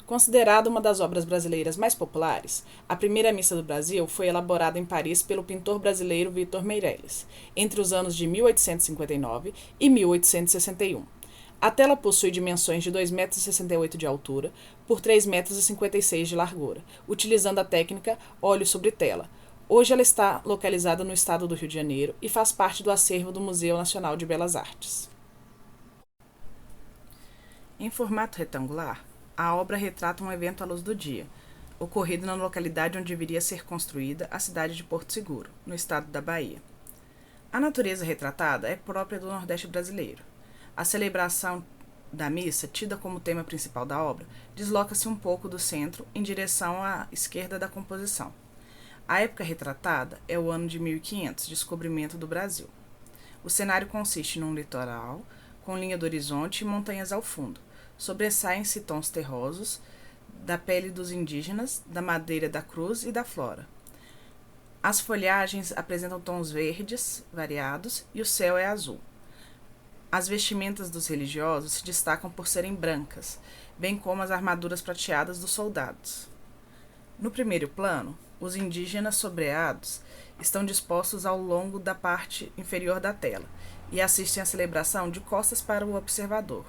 Considerada uma das obras brasileiras mais populares, a primeira missa do Brasil foi elaborada em Paris pelo pintor brasileiro Victor Meirelles, entre os anos de 1859 e 1861. A tela possui dimensões de 2,68 m de altura por 3,56 m de largura, utilizando a técnica óleo sobre tela. Hoje ela está localizada no estado do Rio de Janeiro e faz parte do acervo do Museu Nacional de Belas Artes. Em formato retangular, a obra retrata um evento à luz do dia, ocorrido na localidade onde viria a ser construída a cidade de Porto Seguro, no estado da Bahia. A natureza retratada é própria do Nordeste brasileiro. A celebração da missa, tida como tema principal da obra, desloca-se um pouco do centro em direção à esquerda da composição. A época retratada é o ano de 1500, descobrimento do Brasil. O cenário consiste num litoral, com linha do horizonte e montanhas ao fundo. Sobressaem-se tons terrosos da pele dos indígenas, da madeira da cruz e da flora. As folhagens apresentam tons verdes variados e o céu é azul. As vestimentas dos religiosos se destacam por serem brancas, bem como as armaduras prateadas dos soldados. No primeiro plano, os indígenas sobreados estão dispostos ao longo da parte inferior da tela e assistem à celebração de costas para o observador.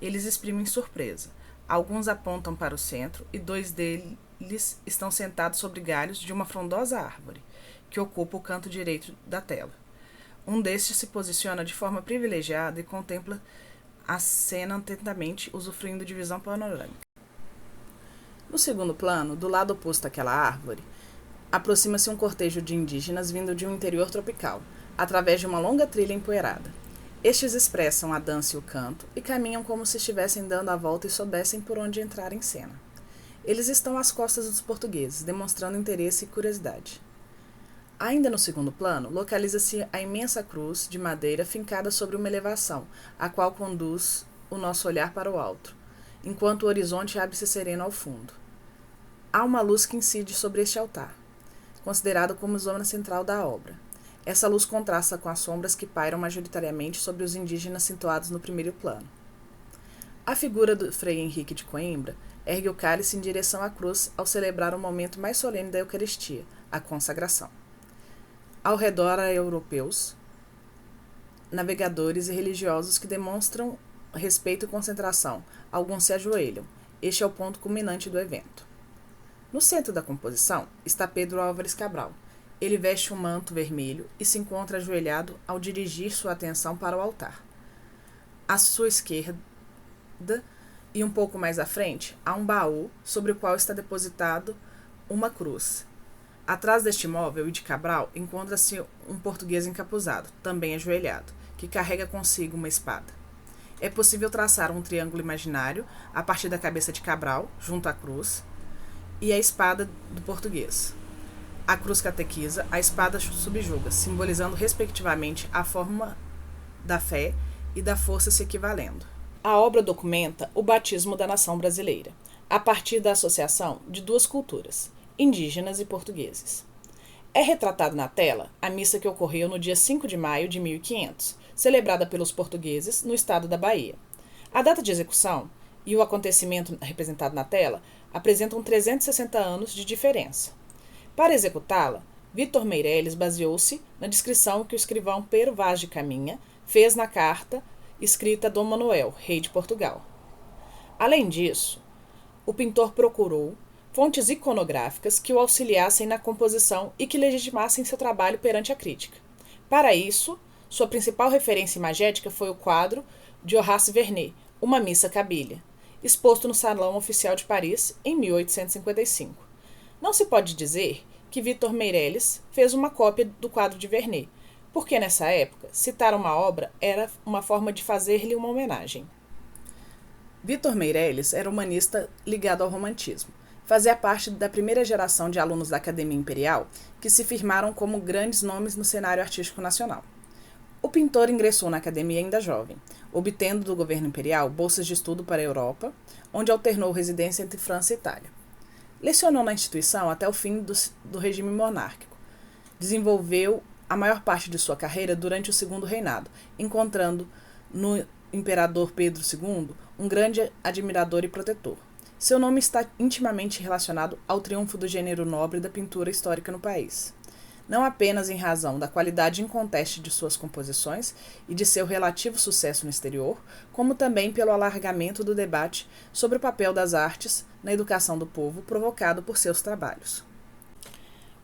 Eles exprimem surpresa. Alguns apontam para o centro e 2 deles estão sentados sobre galhos de uma frondosa árvore, que ocupa o canto direito da tela. Um destes se posiciona de forma privilegiada e contempla a cena atentamente, usufruindo de visão panorâmica. No segundo plano, do lado oposto àquela árvore, aproxima-se um cortejo de indígenas vindo de um interior tropical, através de uma longa trilha empoeirada. Estes expressam a dança e o canto e caminham como se estivessem dando a volta e soubessem por onde entrar em cena. Eles estão às costas dos portugueses, demonstrando interesse e curiosidade. Ainda no segundo plano, localiza-se a imensa cruz de madeira fincada sobre uma elevação, a qual conduz o nosso olhar para o alto, enquanto o horizonte abre-se sereno ao fundo. Há uma luz que incide sobre este altar, considerado como zona central da obra. Essa luz contrasta com as sombras que pairam majoritariamente sobre os indígenas situados no primeiro plano. A figura do Frei Henrique de Coimbra ergue o cálice em direção à cruz ao celebrar o momento mais solene da Eucaristia, a consagração. Ao redor há europeus, navegadores e religiosos que demonstram respeito e concentração. Alguns se ajoelham. Este é o ponto culminante do evento. No centro da composição está Pedro Álvares Cabral. Ele veste um manto vermelho e se encontra ajoelhado ao dirigir sua atenção para o altar. À sua esquerda e um pouco mais à frente, há um baú sobre o qual está depositado uma cruz. Atrás deste móvel e de Cabral encontra-se um português encapuzado, também ajoelhado, que carrega consigo uma espada. É possível traçar um triângulo imaginário a partir da cabeça de Cabral, junto à cruz, e a espada do português. A cruz catequiza, a espada subjuga, simbolizando respectivamente a forma da fé e da força se equivalendo. A obra documenta o batismo da nação brasileira, a partir da associação de 2 culturas, indígenas e portugueses. É retratado na tela a missa que ocorreu no dia 5 de maio de 1500, celebrada pelos portugueses no estado da Bahia. A data de execução e o acontecimento representado na tela apresentam 360 anos de diferença. Para executá-la, Victor Meirelles baseou-se na descrição que o escrivão Pero Vaz de Caminha fez na carta escrita a Dom Manuel, rei de Portugal. Além disso, o pintor procurou fontes iconográficas que o auxiliassem na composição e que legitimassem seu trabalho perante a crítica. Para isso, sua principal referência imagética foi o quadro de Horace Vernet, Uma Missa Cabilha, exposto no Salão Oficial de Paris em 1855. Não se pode dizer que Victor Meirelles fez uma cópia do quadro de Vernet, porque nessa época, citar uma obra era uma forma de fazer-lhe uma homenagem. Victor Meirelles era humanista ligado ao romantismo. Fazia parte da primeira geração de alunos da Academia Imperial que se firmaram como grandes nomes no cenário artístico nacional. O pintor ingressou na academia ainda jovem, obtendo do governo imperial bolsas de estudo para a Europa, onde alternou residência entre França e Itália. Lecionou na instituição até o fim do regime monárquico. Desenvolveu a maior parte de sua carreira durante o Segundo Reinado, encontrando no imperador Pedro II um grande admirador e protetor. Seu nome está intimamente relacionado ao triunfo do gênero nobre da pintura histórica no país. Não apenas em razão da qualidade inconteste de suas composições e de seu relativo sucesso no exterior, como também pelo alargamento do debate sobre o papel das artes na educação do povo provocado por seus trabalhos.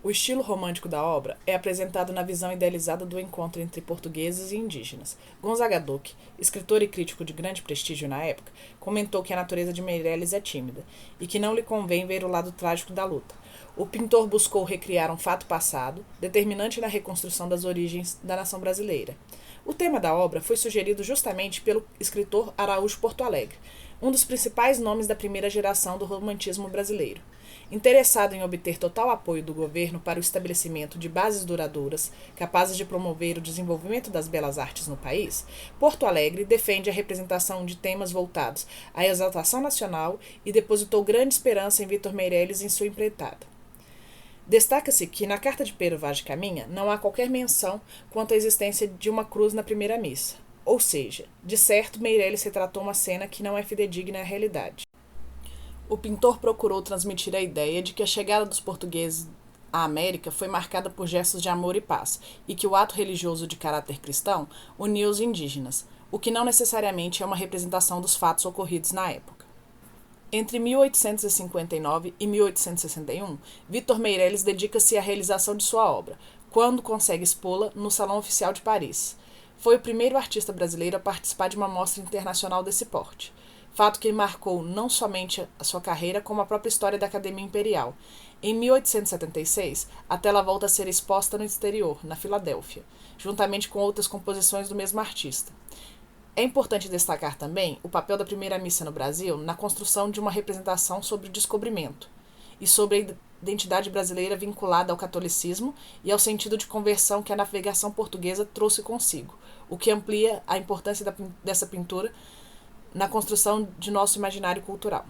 O estilo romântico da obra é apresentado na visão idealizada do encontro entre portugueses e indígenas. Gonzaga Duque, escritor e crítico de grande prestígio na época, comentou que a natureza de Meirelles é tímida e que não lhe convém ver o lado trágico da luta. O pintor buscou recriar um fato passado, determinante na reconstrução das origens da nação brasileira. O tema da obra foi sugerido justamente pelo escritor Araújo Porto Alegre, um dos principais nomes da primeira geração do romantismo brasileiro. Interessado em obter total apoio do governo para o estabelecimento de bases duradouras, capazes de promover o desenvolvimento das belas artes no país, Porto Alegre defende a representação de temas voltados à exaltação nacional e depositou grande esperança em Vítor Meirelles em sua empreitada. Destaca-se que, na carta de Pero Vaz de Caminha, não há qualquer menção quanto à existência de uma cruz na primeira missa. Ou seja, de certo, Meirelles retratou uma cena que não é fidedigna à realidade. O pintor procurou transmitir a ideia de que a chegada dos portugueses à América foi marcada por gestos de amor e paz, e que o ato religioso de caráter cristão uniu os indígenas, o que não necessariamente é uma representação dos fatos ocorridos na época. Entre 1859 e 1861, Vítor Meirelles dedica-se à realização de sua obra, quando consegue expô-la no Salão Oficial de Paris. Foi o primeiro artista brasileiro a participar de uma mostra internacional desse porte, fato que marcou não somente a sua carreira, como a própria história da Academia Imperial. Em 1876, a tela volta a ser exposta no exterior, na Filadélfia, juntamente com outras composições do mesmo artista. É importante destacar também o papel da primeira missa no Brasil na construção de uma representação sobre o descobrimento e sobre a identidade brasileira vinculada ao catolicismo e ao sentido de conversão que a navegação portuguesa trouxe consigo, o que amplia a importância dessa pintura na construção de nosso imaginário cultural.